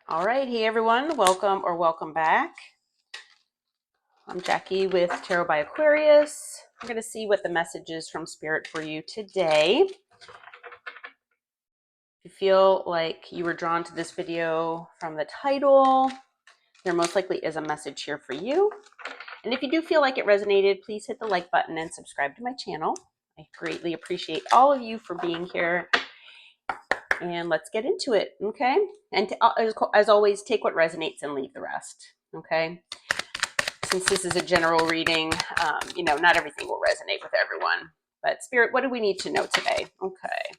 All right, hey everyone, welcome back. I'm Jackie with Tarot by Aquarius. We're going to see what the message is from Spirit for you today. If you feel like you were drawn to this video from the title, there most likely is a message here for you. And if you do feel like it resonated, please hit the like button and subscribe to my channel. I greatly appreciate all of you for being here. And let's get into it, okay? And as always, take what resonates and leave the rest, okay? Since this is a general reading, not everything will resonate with everyone. But Spirit, what do we need to know today? Okay.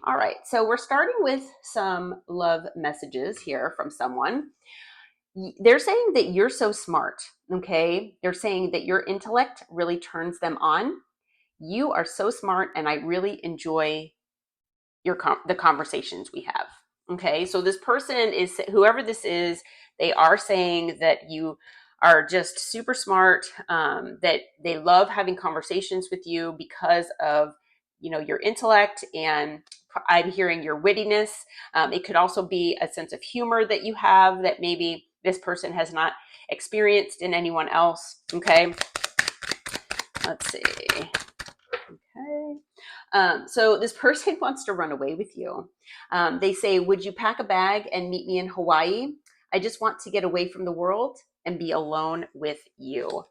All right. So we're starting with some love messages here from someone. They're saying that you're so smart, okay? They're saying that your intellect really turns them on. You are so smart, and I really enjoy the conversations we have. Okay. So this person is, whoever this is, they are saying that you are just super smart, that they love having conversations with you because of, your intellect, and I'm hearing your wittiness. It could also be a sense of humor that you have that maybe this person has not experienced in anyone else. Okay. Let's see. Okay. So this person wants to run away with you. They say, would you pack a bag and meet me in Hawaii? I just want to get away from the world and be alone with you.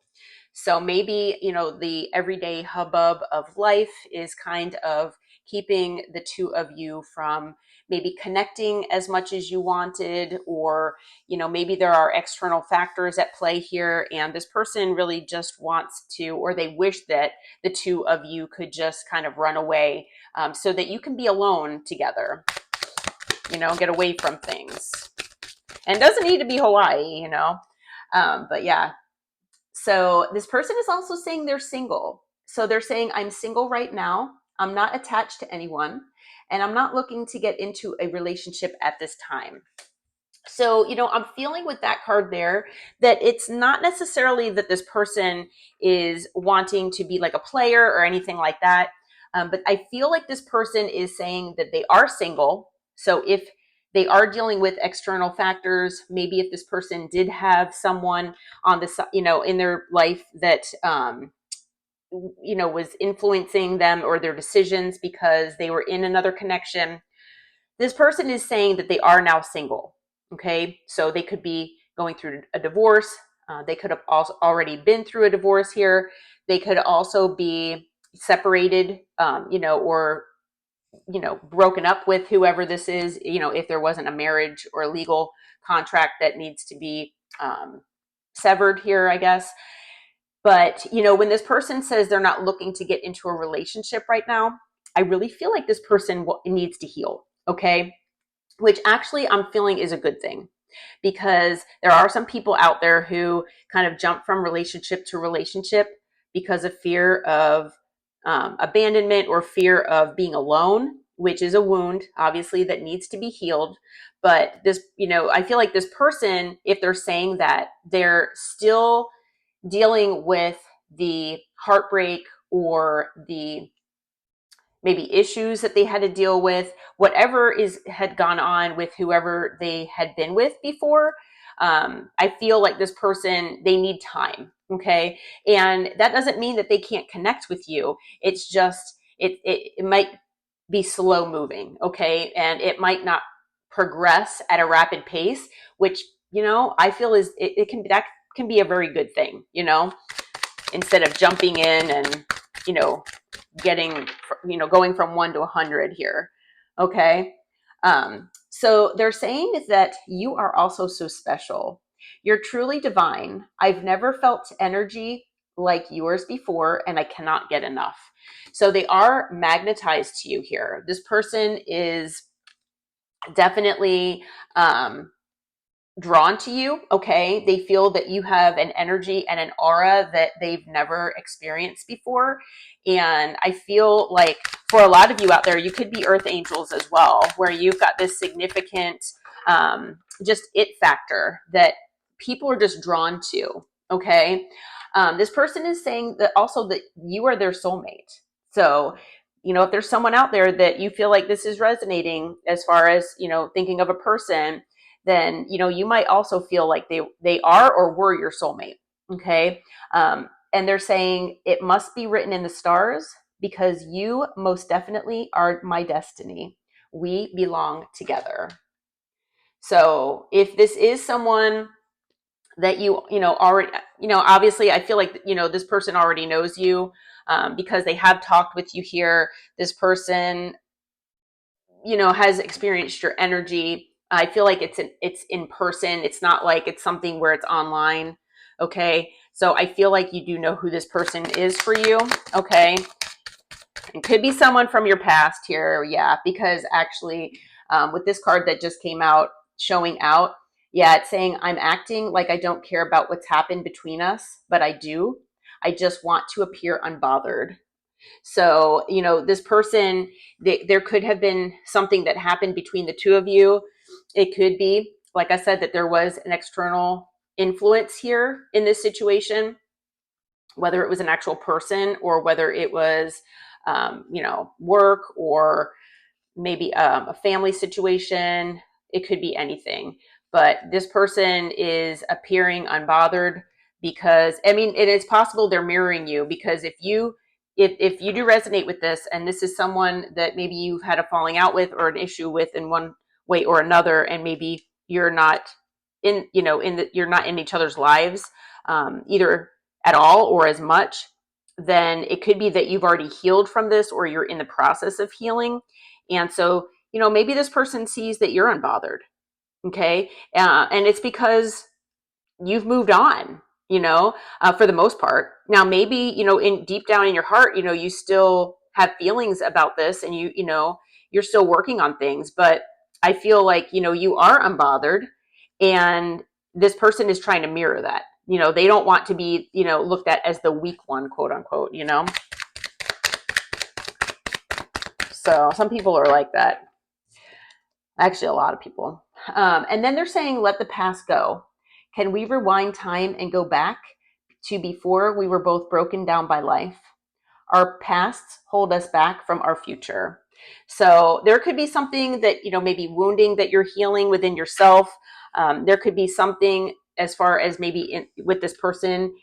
So maybe, the everyday hubbub of life is kind of keeping the two of you from maybe connecting as much as you wanted, or, maybe there are external factors at play here, and this person really just wants to, or they wish that the two of you could just kind of run away, so that you can be alone together, get away from things. And it doesn't need to be Hawaii, but yeah. So this person is also saying they're single. So they're saying, I'm single right now. I'm not attached to anyone, and I'm not looking to get into a relationship at this time. So, I'm feeling with that card there that it's not necessarily that this person is wanting to be like a player or anything like that. But I feel like this person is saying that they are single. So if they are dealing with external factors, maybe if this person did have someone on the, in their life that, was influencing them or their decisions because they were in another connection, this person is saying that they are now single. Okay. So they could be going through a divorce. They could have also already been through a divorce here. They could also be separated, or, broken up with whoever this is, if there wasn't a marriage or a legal contract that needs to be severed here, I guess. But, when this person says they're not looking to get into a relationship right now, I really feel like this person needs to heal. Okay. Which actually I'm feeling is a good thing, because there are some people out there who kind of jump from relationship to relationship because of fear of abandonment or fear of being alone, which is a wound, obviously, that needs to be healed. But this, I feel like this person, if they're saying that, they're still dealing with the heartbreak or the maybe issues that they had to deal with, whatever had gone on with whoever they had been with before. I feel like this person, they need time. Okay. And that doesn't mean that they can't connect with you. It's just, it might be slow moving. Okay. And it might not progress at a rapid pace, which, I feel that can be a very good thing, instead of jumping in and, getting, going from 1 to 100 here. Okay. So they're saying is that you are also so special. You're truly divine. I've never felt energy like yours before, and I cannot get enough. So they are magnetized to you here. This person is definitely, drawn to you. Okay. They feel that you have an energy and an aura that they've never experienced before. And I feel like for a lot of you out there, you could be earth angels as well, where you've got this significant, just it factor that people are just drawn to. Okay. This person is saying that also that you are their soulmate. So, if there's someone out there that you feel like this is resonating as far as, thinking of a person, then, you know, you might also feel like they are or were your soulmate. Okay. And they're saying it must be written in the stars because you most definitely are my destiny. We belong together. So if this is someone that you know, already, you know, obviously I feel like, you know, this person already knows you, because they have talked with you here. This person, you know, has experienced your energy. I feel like it's in person. It's not like it's something where it's online. Okay. So I feel like you do know who this person is for you. Okay. It could be someone from your past here. Yeah. Because actually, with this card that just came out showing out, yeah, it's saying I'm acting like I don't care about what's happened between us, but I do. I just want to appear unbothered. So, you know, this person, there could have been something that happened between the two of you. It could be, like I said, that there was an external influence here in this situation, whether it was an actual person or whether it was, you know, work or maybe a family situation. It could be anything. But this person is appearing unbothered because, I mean, it is possible they're mirroring you, because if you do resonate with this, and this is someone that maybe you've had a falling out with or an issue with in one way or another, and maybe you're not in, you know, you're not in each other's lives, either at all or as much, then it could be that you've already healed from this or you're in the process of healing. And so, you know, maybe this person sees that you're unbothered. Okay. And it's because you've moved on, you know, for the most part. Now, maybe, you know, in deep down in your heart, you know, you still have feelings about this, and you know, you're still working on things, but I feel like, you know, you are unbothered, and this person is trying to mirror that. You know, they don't want to be, you know, looked at as the weak one, quote unquote, you know? So some people are like that. Actually, a lot of people. And then they're saying, let the past go. Can we rewind time and go back to before we were both broken down by life? Our pasts hold us back from our future. So there could be something that, you know, maybe wounding that you're healing within yourself. There could be something as far as maybe with this person,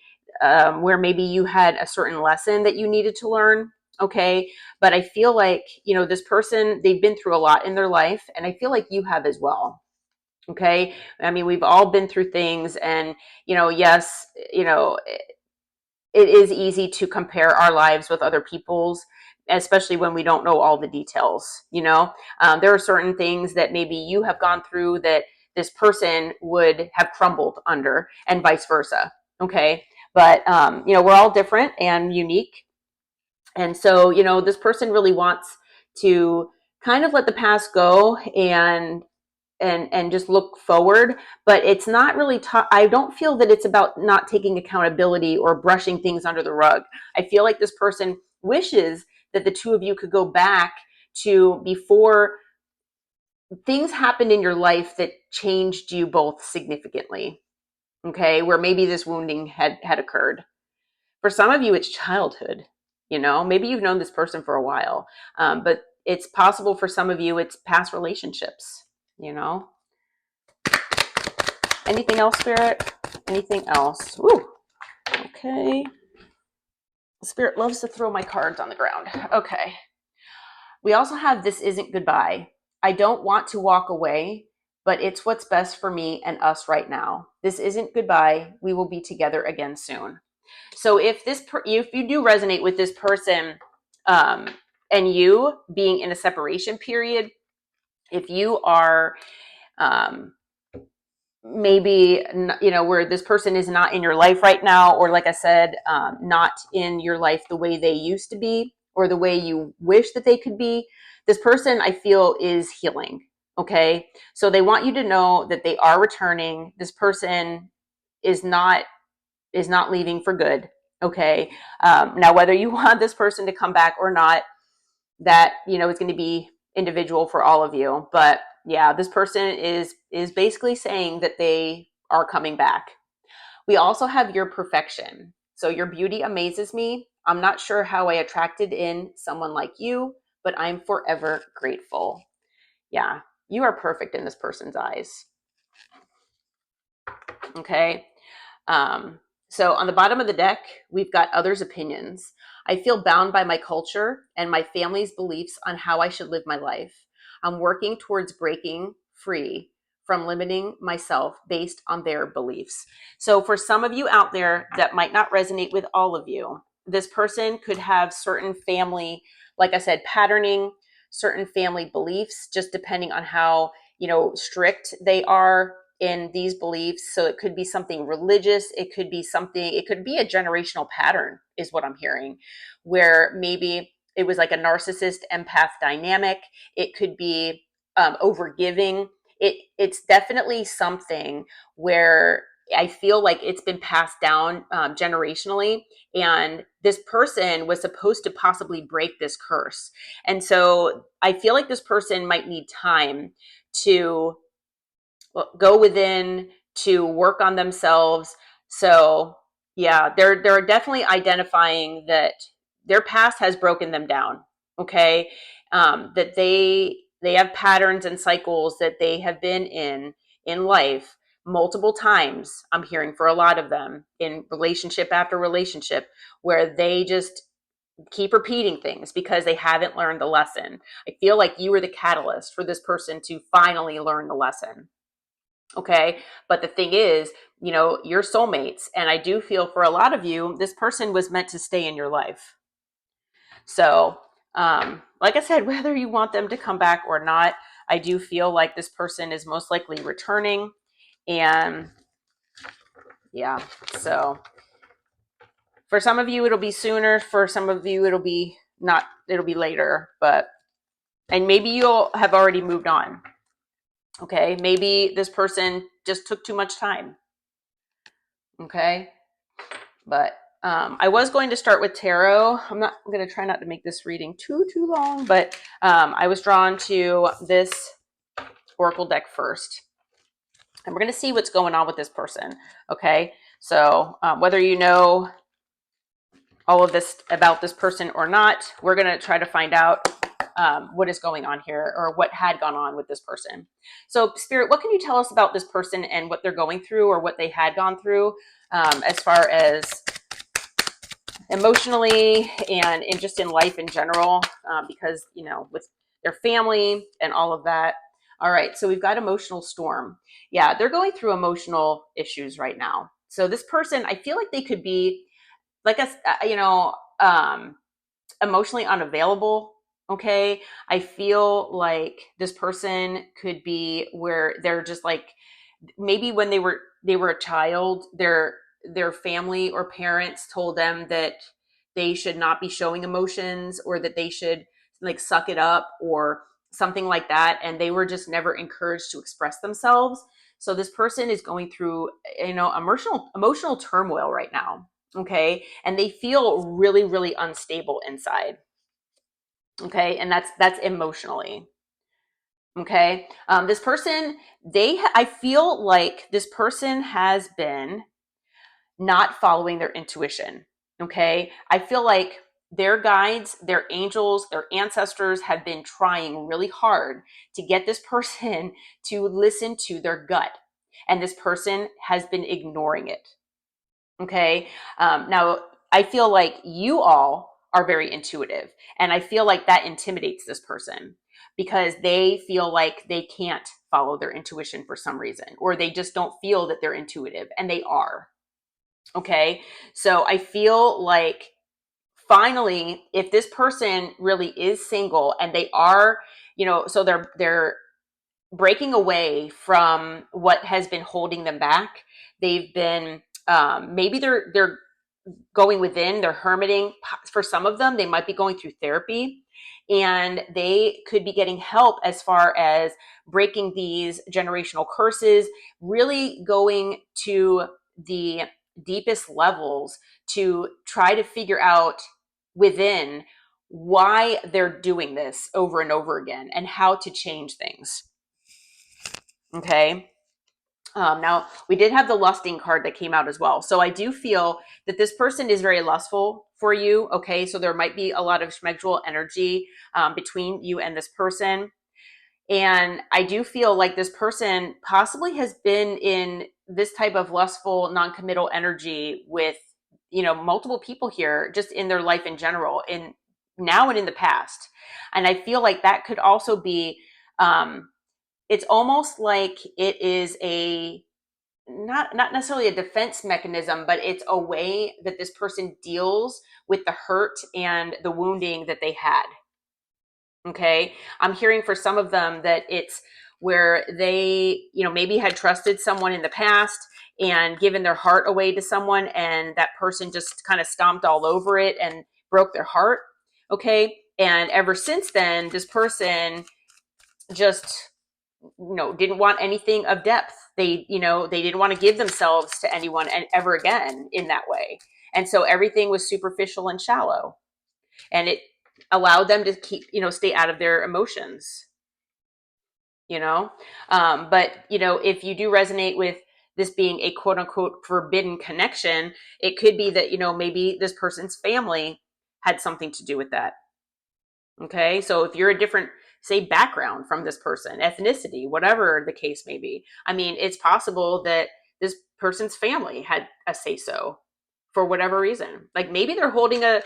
where maybe you had a certain lesson that you needed to learn. Okay. But I feel like, you know, this person, they've been through a lot in their life, and I feel like you have as well. Okay. I mean, we've all been through things, and, you know, yes, you know, it is easy to compare our lives with other people's, especially when we don't know all the details. You know, there are certain things that maybe you have gone through that this person would have crumbled under, and vice versa. Okay. But, you know, we're all different and unique. And so, you know, this person really wants to kind of let the past go and just look forward, but it's not really I don't feel that it's about not taking accountability or brushing things under the rug. I feel like this person wishes that the two of you could go back to before things happened in your life that changed you both significantly. Okay, where maybe this wounding had occurred. For some of you, it's childhood. You know, maybe you've known this person for a while, but it's possible for some of you it's past relationships. You know. Anything else, Spirit? Anything else? Woo. Okay. Spirit loves to throw my cards on the ground. Okay. We also have This Isn't Goodbye. I don't want to walk away, but it's what's best for me and us right now. This isn't goodbye. We will be together again soon. So if if you do resonate with this person, and you being in a separation period, if you are, um, maybe, you know, where this person is not in your life right now, or like I said, not in your life the way they used to be or the way you wish that they could be, this person I feel is healing. Okay, so they want you to know that they are returning. This person is not leaving for good. Okay, now whether you want this person to come back or not, that, you know, is going to be individual for all of you. But yeah, this person is basically saying that they are coming back. We also have Your Perfection. So your beauty amazes me. I'm not sure how I attracted in someone like you, but I'm forever grateful. Yeah, you are perfect in this person's eyes. Okay. So on the bottom of the deck, we've got others' opinions. I feel bound by my culture and my family's beliefs on how I should live my life. I'm working towards breaking free from limiting myself based on their beliefs. So for some of you out there, that might not resonate with all of you. This person could have certain family, like I said, patterning, certain family beliefs, just depending on how, strict they are in these beliefs. So it could be something religious, it could be a generational pattern, is what I'm hearing, where maybe it was like a narcissist empath dynamic. It could be overgiving. It's definitely something where I feel like it's been passed down generationally, and this person was supposed to possibly break this curse. And so I feel like this person might need time to go within, to work on themselves. So yeah, they're definitely identifying that their past has broken them down. Okay. That they have patterns and cycles that they have been in life multiple times. I'm hearing for a lot of them, in relationship after relationship, where they just keep repeating things because they haven't learned the lesson. I feel like you were the catalyst for this person to finally learn the lesson. Okay. But the thing is, you're soulmates. And I do feel for a lot of you, this person was meant to stay in your life. So, like I said, whether you want them to come back or not, I do feel like this person is most likely returning. And yeah, so for some of you, it'll be sooner. For some of you, it'll be later, and maybe you'll have already moved on. Okay. Maybe this person just took too much time. Okay. But I was going to start with tarot. I'm going to try not to make this reading too long, but I was drawn to this oracle deck first. And we're going to see what's going on with this person. Okay. So whether you know all of this about this person or not, we're going to try to find out what is going on here, or what had gone on with this person. So Spirit, what can you tell us about this person and what they're going through, or what they had gone through, as far as emotionally and just in life in general, because, with their family and all of that. All right. So we've got emotional storm. Yeah. They're going through emotional issues right now. So this person, I feel like they could be like emotionally unavailable. Okay. I feel like this person could be where they're just like, maybe when they were a child, their family or parents told them that they should not be showing emotions, or that they should like suck it up or something like that, and they were just never encouraged to express themselves. So this person is going through emotional turmoil right now. Okay. And they feel really, really unstable inside. Okay. And that's emotionally. Okay. This person, I feel like this person has been not following their intuition. Okay. I feel like their guides, their angels, their ancestors have been trying really hard to get this person to listen to their gut. And this person has been ignoring it. Okay. Now, I feel like you all are very intuitive, and I feel like that intimidates this person because they feel like they can't follow their intuition for some reason, or they just don't feel that they're intuitive, and they are. Okay. So I feel like finally, if this person really is single and they are, so they're breaking away from what has been holding them back. They've been, maybe they're going within, they're hermiting. For some of them, they might be going through therapy, and they could be getting help as far as breaking these generational curses, really going to the deepest levels to try to figure out within why they're doing this over and over again and how to change things. Okay. Now, we did have the lusting card that came out as well. So I do feel that this person is very lustful for you. Okay. So there might be a lot of schmegdual energy between you and this person. And I do feel like this person possibly has been in this type of lustful, non-committal energy with, multiple people here, just in their life in general, in now and in the past. And I feel like that could also be, it's almost like it is a, not necessarily a defense mechanism, but it's a way that this person deals with the hurt and the wounding that they had. Okay. I'm hearing for some of them that it's where they, maybe had trusted someone in the past and given their heart away to someone, and that person just kind of stomped all over it and broke their heart. Okay. And ever since then, this person just, didn't want anything of depth. They didn't want to give themselves to anyone and ever again in that way. And so everything was superficial and shallow. And it allowed them to keep, stay out of their emotions, but, if you do resonate with this being a quote unquote forbidden connection, it could be that, maybe this person's family had something to do with that. Okay. So if you're a different, say, background from this person, ethnicity, whatever the case may be, I mean, it's possible that this person's family had a say so for whatever reason. Like maybe they're holding an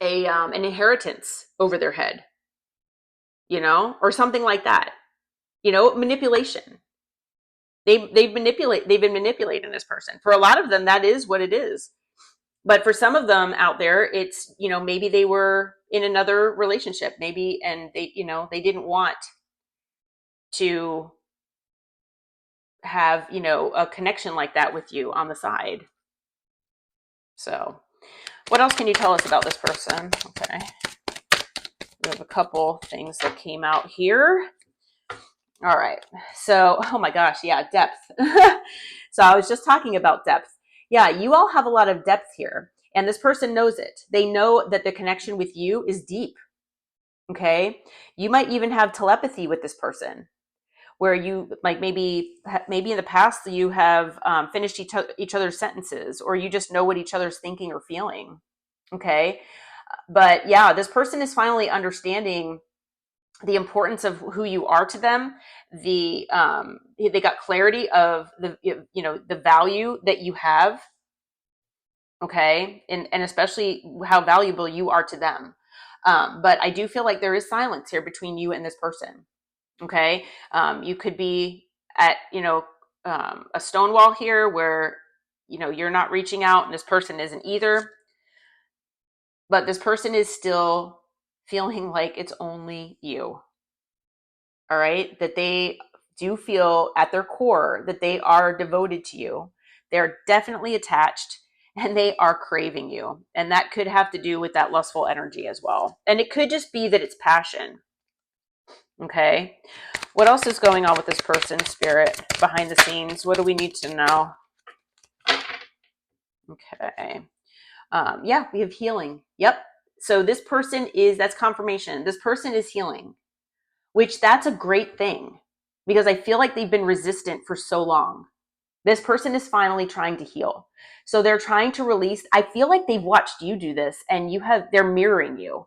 inheritance over their head, or something like that. Manipulation. They've been manipulating this person. For a lot of them, that is what it is. But for some of them out there, it's, maybe they were in another relationship, maybe, and they didn't want to have, a connection like that with you on the side. So what else can you tell us about this person? Okay. We have a couple things that came out here. All right. So, oh my gosh. Yeah. Depth. So I was just talking about depth. Yeah. You all have a lot of depth here, and this person knows it. They know that the connection with you is deep. Okay. You might even have telepathy with this person, where you, like, maybe in the past you have finished each other's sentences, or you just know what each other's thinking or feeling. Okay. But yeah, this person is finally understanding the importance of who you are to them. They got clarity of the value that you have. Okay. And especially how valuable you are to them. But I do feel like there is silence here between you and this person. Okay. You could be at, a stonewall here where, you're not reaching out and this person isn't either. But this person is still feeling like it's only you. All right. That they do feel at their core that they are devoted to you. They're definitely attached, and they are craving you. And that could have to do with that lustful energy as well. And it could just be that it's passion. Okay. What else is going on with this person, Spirit, behind the scenes? What do we need to know? Okay. Yeah, we have healing. Yep. So this person that's confirmation. This person is healing, which that's a great thing, because I feel like they've been resistant for so long. This person is finally trying to heal. So they're trying to release. I feel like they've watched you do this, and they're mirroring you.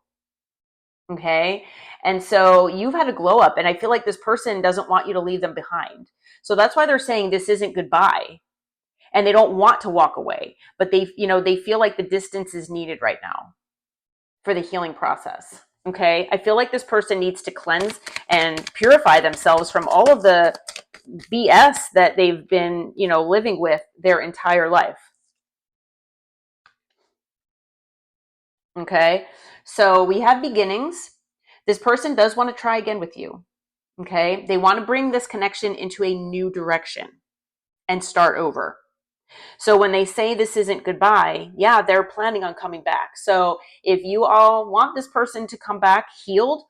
Okay. And so you've had a glow up, and I feel like this person doesn't want you to leave them behind. So that's why they're saying this isn't goodbye, and they don't want to walk away, but they feel like the distance is needed right now for the healing process. Okay. I feel like this person needs to cleanse and purify themselves from all of the BS that they've been, living with their entire life. Okay. So we have beginnings. This person does want to try again with you. Okay. They want to bring this connection into a new direction and start over. So when they say this isn't goodbye, yeah, they're planning on coming back. So if you all want this person to come back healed,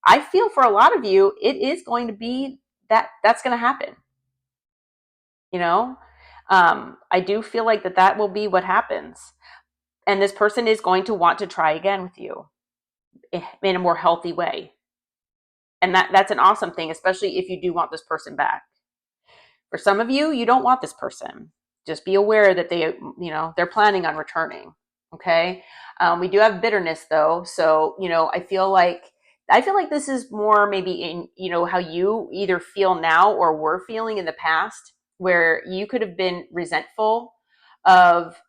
I feel for a lot of you, it is going to be that's going to happen. I do feel like that will be what happens. And this person is going to want to try again with you in a more healthy way. And that's an awesome thing, especially if you do want this person back. For some of you, you don't want this person. Just be aware that they're planning on returning. Okay. We do have bitterness though. So, I feel like I feel like this is more maybe in, how you either feel now or were feeling in the past, where you could have been resentful of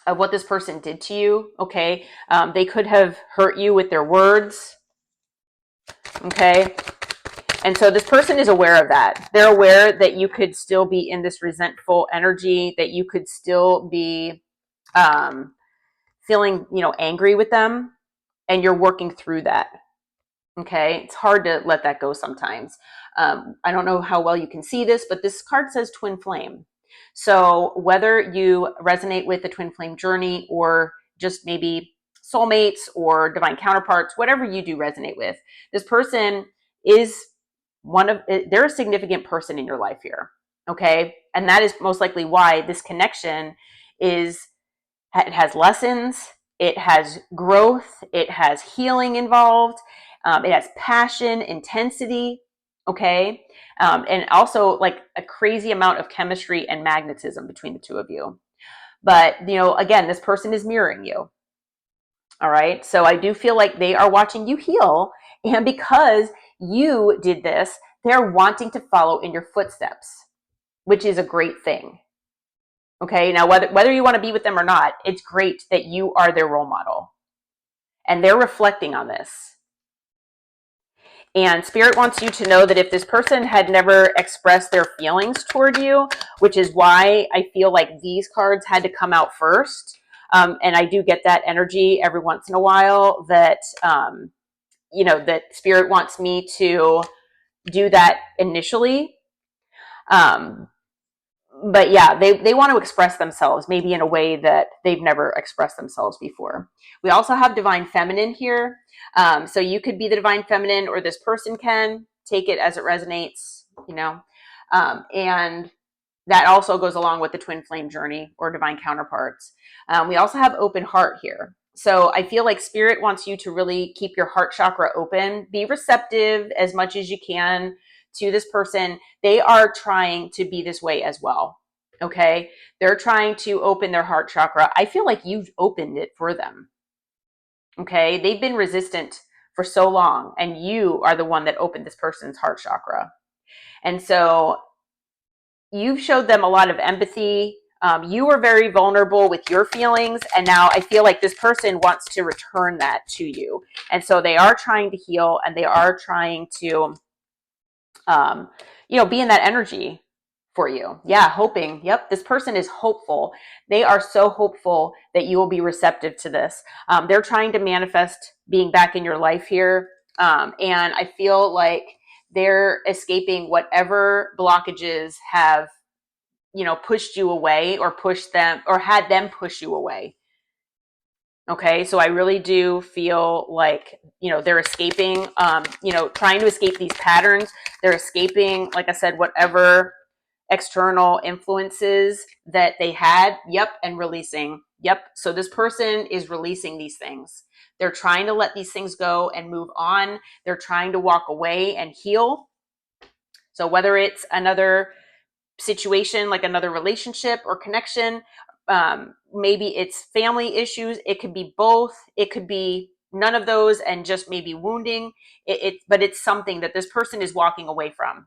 what this person did to you. Okay. They could have hurt you with their words. Okay. And so this person is aware of that. They're aware that you could still be in this resentful energy, that you could still be feeling, angry with them, and you're working through that. Okay. It's hard to let that go sometimes. I don't know how well you can see this, but this card says twin flame. So whether you resonate with the twin flame journey or just maybe soulmates or divine counterparts, whatever you do resonate with, this person is they're a significant person in your life here. Okay. And that is most likely why this connection it has lessons, it has growth, it has healing involved, it has passion, intensity, okay? And also like a crazy amount of chemistry and magnetism between the two of you. But, again, this person is mirroring you. All right. So I do feel like they are watching you heal. And because you did this, they're wanting to follow in your footsteps, which is a great thing. Okay. Now, whether you want to be with them or not, it's great that you are their role model and they're reflecting on this. And Spirit wants you to know that if this person had never expressed their feelings toward you, which is why I feel like these cards had to come out first. And I do get that energy every once in a while that, that Spirit wants me to do that initially. But yeah, they want to express themselves maybe in a way that they've never expressed themselves before. We also have divine feminine here. So you could be the divine feminine, or this person can take it as it resonates, and that also goes along with the twin flame journey or divine counterparts. We also have open heart here. So I feel like Spirit wants you to really keep your heart chakra open, be receptive as much as you can to this person. They are trying to be this way as well. Okay. They're trying to open their heart chakra. I feel like you've opened it for them. Okay. They've been resistant for so long, and you are the one that opened this person's heart chakra. And so you've showed them a lot of empathy. You were very vulnerable with your feelings, and now I feel like this person wants to return that to you. And so they are trying to heal, and they are trying to, be in that energy for you. Yeah, hoping. Yep, this person is hopeful. They are so hopeful that you will be receptive to this. They're trying to manifest being back in your life here. And I feel like they're escaping whatever blockages have, pushed you away or pushed them or had them push you away. Okay, so I really do feel like, they're escaping, trying to escape these patterns. They're escaping, like I said, whatever external influences that they had. Yep, and releasing. Yep, so this person is releasing these things. They're trying to let these things go and move on. They're trying to walk away and heal. So whether it's another situation, like another relationship or connection, maybe it's family issues. It could be both. It could be none of those and just maybe wounding. But it's something that this person is walking away from.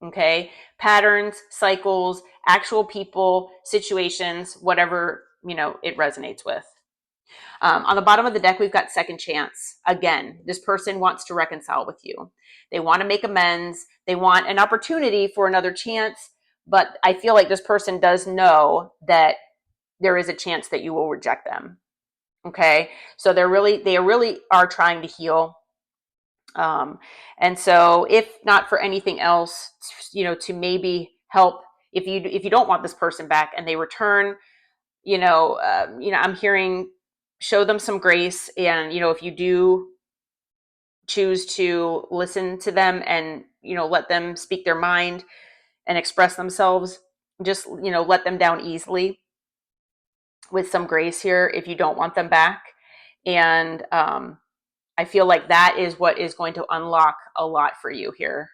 Okay. Patterns, cycles, actual people, situations, whatever, it resonates with. On the bottom of the deck, we've got second chance. Again, this person wants to reconcile with you. They want to make amends. They want an opportunity for another chance. But I feel like this person does know that there is a chance that you will reject them. Okay. So they really are trying to heal. And so if not for anything else, to maybe help if you don't want this person back and they return, I'm hearing show them some grace. And, if you do choose to listen to them and, let them speak their mind and express themselves, just, let them down easily with some grace here if you don't want them back. And I feel like that is what is going to unlock a lot for you here.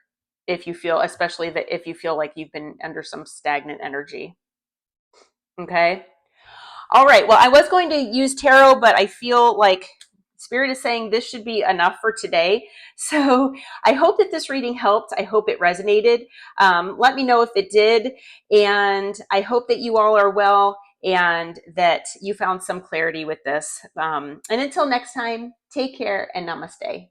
Especially if you feel like you've been under some stagnant energy. Okay. All right. Well, I was going to use tarot, but I feel like Spirit is saying this should be enough for today. So I hope that this reading helped. I hope it resonated. Let me know if it did. And I hope that you all are well and that you found some clarity with this. And until next time, take care and namaste.